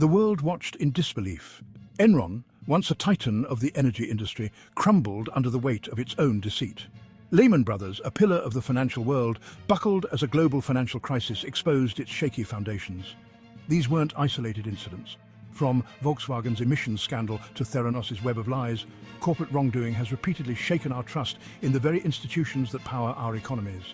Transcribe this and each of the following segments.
The world watched in disbelief. Enron, once a titan of the energy industry, crumbled under the weight of its own deceit. Lehman Brothers, a pillar of the financial world, buckled as a global financial crisis exposed its shaky foundations. These weren't isolated incidents. From Volkswagen's emissions scandal to Theranos' web of lies, corporate wrongdoing has repeatedly shaken our trust in the very institutions that power our economies.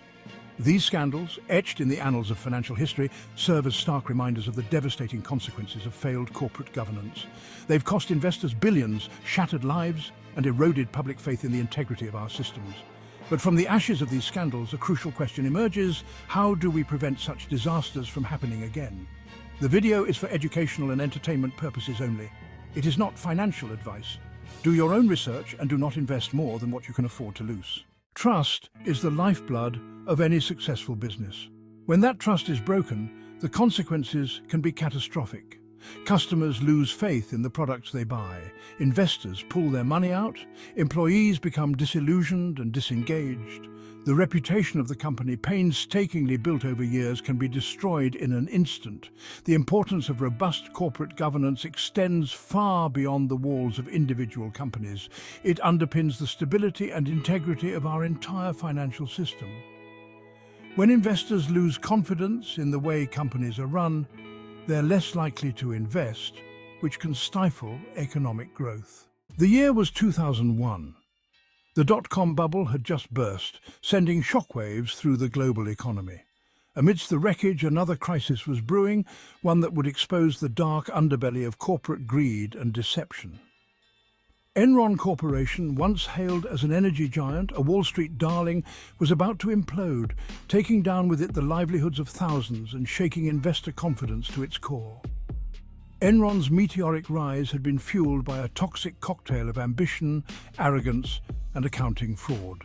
These scandals, etched in the annals of financial history, serve as stark reminders of the devastating consequences of failed corporate governance. They've cost investors billions, shattered lives, and eroded public faith in the integrity of our systems. But from the ashes of these scandals, a crucial question emerges: how do we prevent such disasters from happening again? The video is for educational and entertainment purposes only. It is not financial advice. Do your own research and do not invest more than what you can afford to lose. Trust is the lifeblood of any successful business. When that trust is broken, the consequences can be catastrophic. Customers lose faith in the products they buy, investors pull their money out, employees become disillusioned and disengaged. The reputation of the company, painstakingly built over years, can be destroyed in an instant. The importance of robust corporate governance extends far beyond the walls of individual companies. It underpins the stability and integrity of our entire financial system. When investors lose confidence in the way companies are run, they're less likely to invest, which can stifle economic growth. The year was 2001. The dot-com bubble had just burst, sending shockwaves through the global economy. Amidst the wreckage, another crisis was brewing, one that would expose the dark underbelly of corporate greed and deception. Enron Corporation, once hailed as an energy giant, a Wall Street darling, was about to implode, taking down with it the livelihoods of thousands and shaking investor confidence to its core. Enron's meteoric rise had been fueled by a toxic cocktail of ambition, arrogance, and accounting fraud.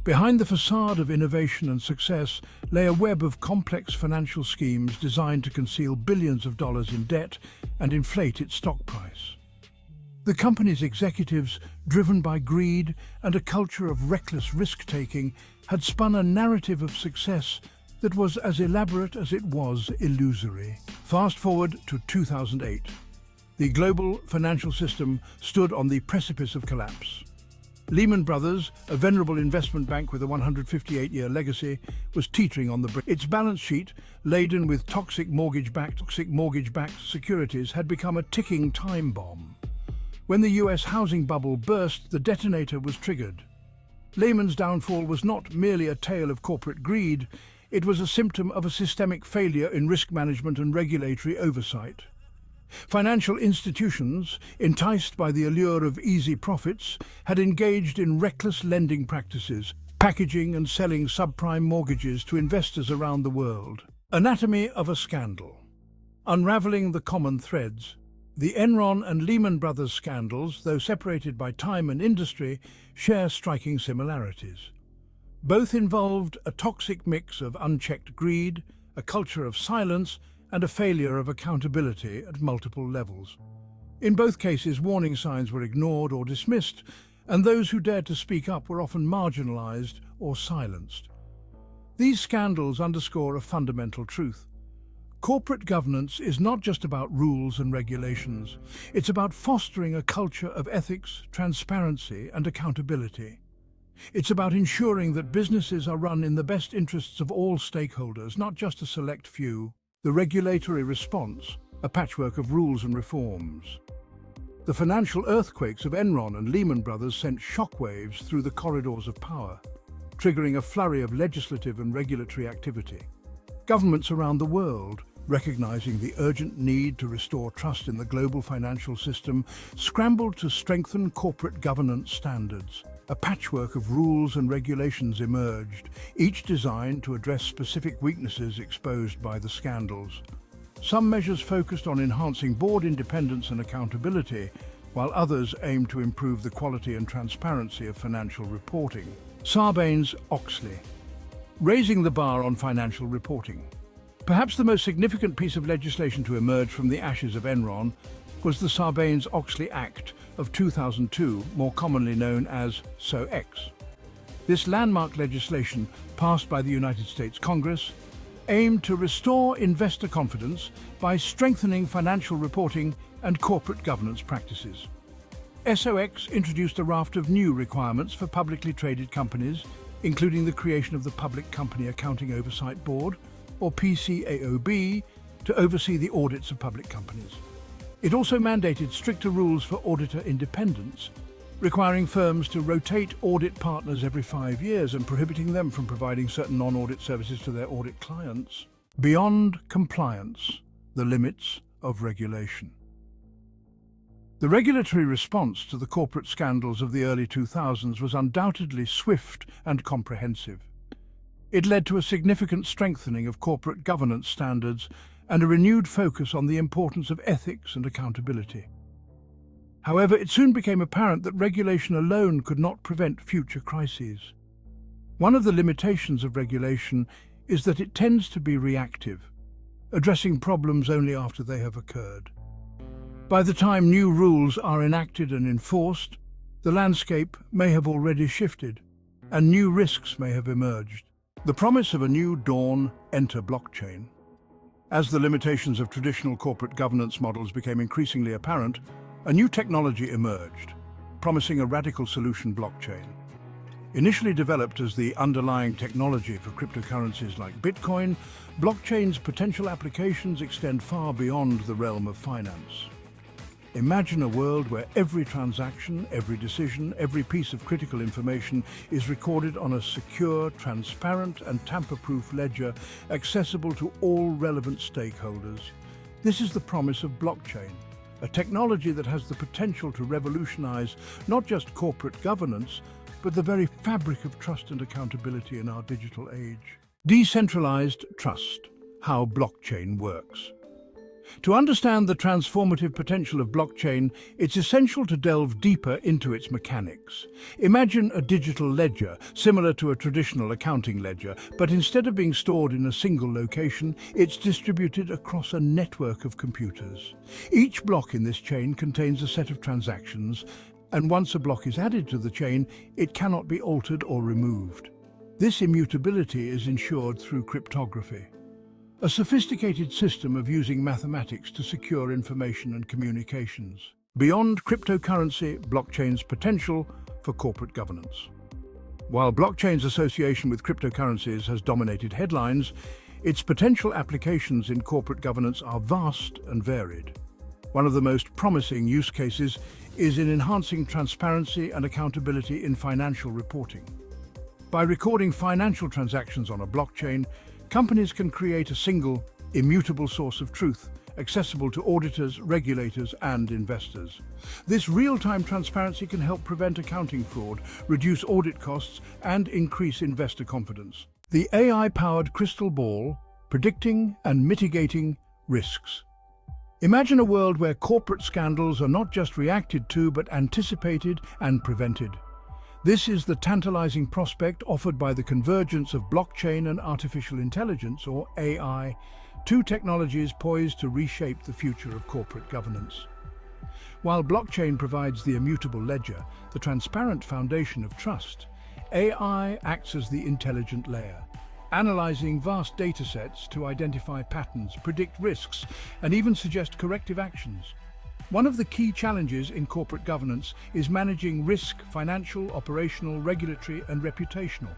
Behind the facade of innovation and success lay a web of complex financial schemes designed to conceal billions of dollars in debt and inflate its stock price. The company's executives, driven by greed and a culture of reckless risk-taking, had spun a narrative of success that was as elaborate as it was illusory. Fast forward to 2008. The global financial system stood on the precipice of collapse. Lehman Brothers, a venerable investment bank with a 158-year legacy, was teetering on the brink. Its balance sheet, laden with toxic mortgage-backed securities, had become a ticking time bomb. When the US housing bubble burst, the detonator was triggered. Lehman's downfall was not merely a tale of corporate greed, it was a symptom of a systemic failure in risk management and regulatory oversight. Financial institutions, enticed by the allure of easy profits, had engaged in reckless lending practices, packaging and selling subprime mortgages to investors around the world. Anatomy of a scandal. Unraveling the common threads. The Enron and Lehman Brothers scandals, though separated by time and industry, share striking similarities. Both involved a toxic mix of unchecked greed, a culture of silence, and a failure of accountability at multiple levels. In both cases, warning signs were ignored or dismissed, and those who dared to speak up were often marginalized or silenced. These scandals underscore a fundamental truth. Corporate governance is not just about rules and regulations. It's about fostering a culture of ethics, transparency, and accountability. It's about ensuring that businesses are run in the best interests of all stakeholders, not just a select few. The regulatory response, a patchwork of rules and reforms. The financial earthquakes of Enron and Lehman Brothers sent shockwaves through the corridors of power, triggering a flurry of legislative and regulatory activity. Governments around the world, recognizing the urgent need to restore trust in the global financial system, scrambled to strengthen corporate governance standards. A patchwork of rules and regulations emerged, each designed to address specific weaknesses exposed by the scandals. Some measures focused on enhancing board independence and accountability, while others aimed to improve the quality and transparency of financial reporting. Sarbanes-Oxley. Raising the bar on financial reporting. Perhaps the most significant piece of legislation to emerge from the ashes of Enron was the Sarbanes-Oxley Act of 2002, more commonly known as SO-X. This landmark legislation, passed by the United States Congress, aimed to restore investor confidence by strengthening financial reporting and corporate governance practices. SOX introduced a raft of new requirements for publicly traded companies, including the creation of the Public Company Accounting Oversight Board, or PCAOB, to oversee the audits of public companies. It also mandated stricter rules for auditor independence, requiring firms to rotate audit partners every 5 years and prohibiting them from providing certain non-audit services to their audit clients. Beyond compliance, the limits of regulation. The regulatory response to the corporate scandals of the early 2000s was undoubtedly swift and comprehensive. It led to a significant strengthening of corporate governance standards and a renewed focus on the importance of ethics and accountability. However, it soon became apparent that regulation alone could not prevent future crises. One of the limitations of regulation is that it tends to be reactive, addressing problems only after they have occurred. By the time new rules are enacted and enforced, the landscape may have already shifted, and new risks may have emerged. The promise of a new dawn, enter blockchain. As the limitations of traditional corporate governance models became increasingly apparent, a new technology emerged, promising a radical solution: blockchain. Initially developed as the underlying technology for cryptocurrencies like Bitcoin, blockchain's potential applications extend far beyond the realm of finance. Imagine a world where every transaction, every decision, every piece of critical information is recorded on a secure, transparent, and tamper-proof ledger accessible to all relevant stakeholders. This is the promise of blockchain, a technology that has the potential to revolutionize not just corporate governance, but the very fabric of trust and accountability in our digital age. Decentralized trust: how blockchain works. To understand the transformative potential of blockchain, it's essential to delve deeper into its mechanics. Imagine a digital ledger, similar to a traditional accounting ledger, but instead of being stored in a single location, it's distributed across a network of computers. Each block in this chain contains a set of transactions, and once a block is added to the chain, it cannot be altered or removed. This immutability is ensured through cryptography, a sophisticated system of using mathematics to secure information and communications. Beyond cryptocurrency, blockchain's potential for corporate governance. While blockchain's association with cryptocurrencies has dominated headlines, its potential applications in corporate governance are vast and varied. One of the most promising use cases is in enhancing transparency and accountability in financial reporting. By recording financial transactions on a blockchain, companies can create a single, immutable source of truth, accessible to auditors, regulators, and investors. This real-time transparency can help prevent accounting fraud, reduce audit costs, and increase investor confidence. The AI-powered crystal ball, predicting and mitigating risks. Imagine a world where corporate scandals are not just reacted to, but anticipated and prevented. This is the tantalizing prospect offered by the convergence of blockchain and artificial intelligence, or AI, two technologies poised to reshape the future of corporate governance. While blockchain provides the immutable ledger, the transparent foundation of trust, AI acts as the intelligent layer, analyzing vast datasets to identify patterns, predict risks, and even suggest corrective actions. One of the key challenges in corporate governance is managing risk: financial, operational, regulatory, and reputational.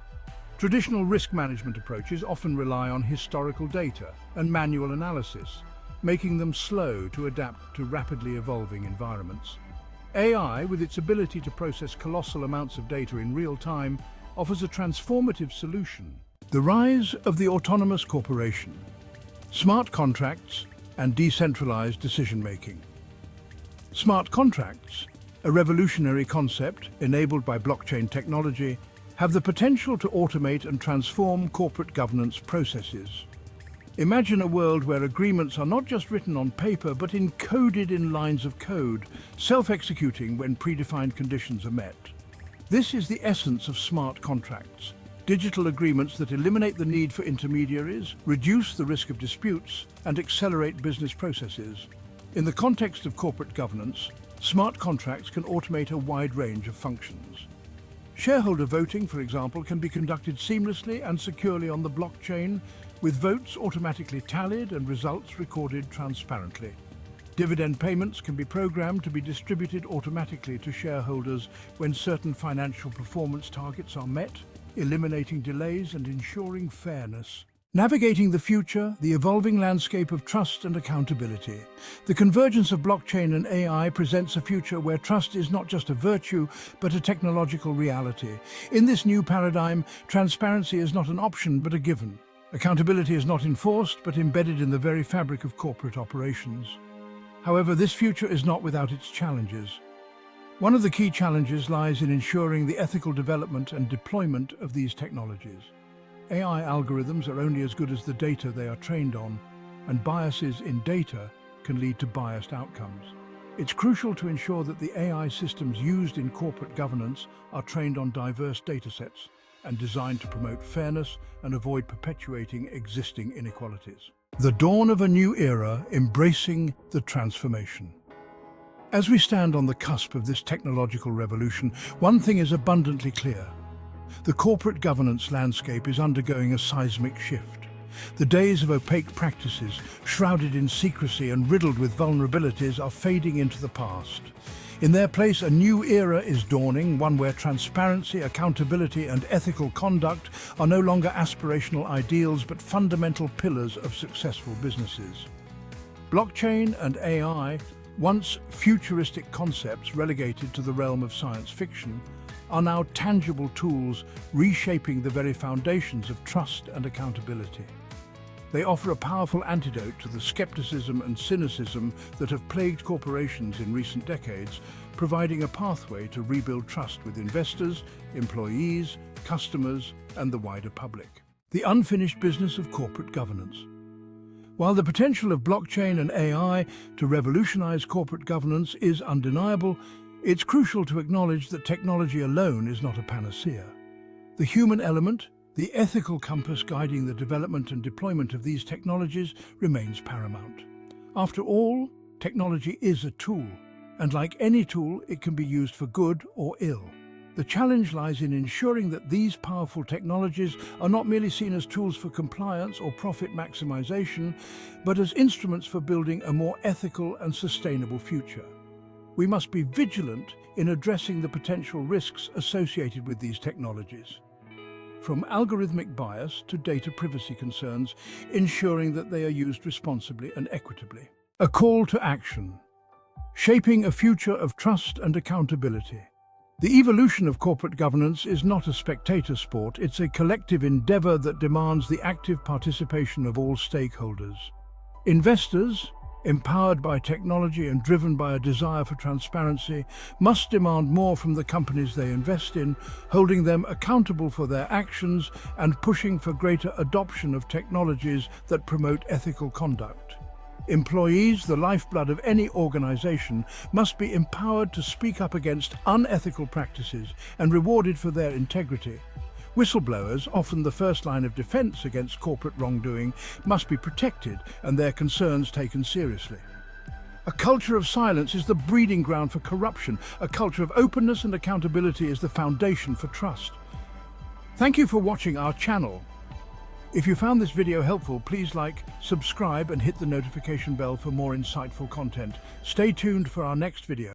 Traditional risk management approaches often rely on historical data and manual analysis, making them slow to adapt to rapidly evolving environments. AI, with its ability to process colossal amounts of data in real time, offers a transformative solution. The rise of the autonomous corporation, smart contracts, and decentralized decision-making. Smart contracts, a revolutionary concept enabled by blockchain technology, have the potential to automate and transform corporate governance processes. Imagine a world where agreements are not just written on paper, but encoded in lines of code, self-executing when predefined conditions are met. This is the essence of smart contracts: digital agreements that eliminate the need for intermediaries, reduce the risk of disputes, and accelerate business processes. In the context of corporate governance, smart contracts can automate a wide range of functions. Shareholder voting, for example, can be conducted seamlessly and securely on the blockchain, with votes automatically tallied and results recorded transparently. Dividend payments can be programmed to be distributed automatically to shareholders when certain financial performance targets are met, eliminating delays and ensuring fairness. Navigating the future, the evolving landscape of trust and accountability. The convergence of blockchain and AI presents a future where trust is not just a virtue, but a technological reality. In this new paradigm, transparency is not an option, but a given. Accountability is not enforced, but embedded in the very fabric of corporate operations. However, this future is not without its challenges. One of the key challenges lies in ensuring the ethical development and deployment of these technologies. AI algorithms are only as good as the data they are trained on, and biases in data can lead to biased outcomes. It's crucial to ensure that the AI systems used in corporate governance are trained on diverse datasets and designed to promote fairness and avoid perpetuating existing inequalities. The dawn of a new era, embracing the transformation. As we stand on the cusp of this technological revolution, one thing is abundantly clear. The corporate governance landscape is undergoing a seismic shift. The days of opaque practices, shrouded in secrecy and riddled with vulnerabilities, are fading into the past. In their place, a new era is dawning, one where transparency, accountability, and ethical conduct are no longer aspirational ideals but fundamental pillars of successful businesses. Blockchain and AI, once futuristic concepts relegated to the realm of science fiction, are now tangible tools reshaping the very foundations of trust and accountability. They offer a powerful antidote to the skepticism and cynicism that have plagued corporations in recent decades, providing a pathway to rebuild trust with investors, employees, customers, and the wider public. The unfinished business of corporate governance. While the potential of blockchain and AI to revolutionize corporate governance is undeniable, it's crucial to acknowledge that technology alone is not a panacea. The human element, the ethical compass guiding the development and deployment of these technologies, remains paramount. After all, technology is a tool, and like any tool, it can be used for good or ill. The challenge lies in ensuring that these powerful technologies are not merely seen as tools for compliance or profit maximization, but as instruments for building a more ethical and sustainable future. We must be vigilant in addressing the potential risks associated with these technologies, from algorithmic bias to data privacy concerns, ensuring that they are used responsibly and equitably. A call to action. Shaping a future of trust and accountability. The evolution of corporate governance is not a spectator sport, it's a collective endeavor that demands the active participation of all stakeholders. Investors, empowered by technology and driven by a desire for transparency, must demand more from the companies they invest in, holding them accountable for their actions and pushing for greater adoption of technologies that promote ethical conduct. Employees, the lifeblood of any organization, must be empowered to speak up against unethical practices and rewarded for their integrity. Whistleblowers, often the first line of defense against corporate wrongdoing, must be protected and their concerns taken seriously. A culture of silence is the breeding ground for corruption. A culture of openness and accountability is the foundation for trust. Thank you for watching our channel. If you found this video helpful, please like, subscribe, and hit the notification bell for more insightful content. Stay tuned for our next video.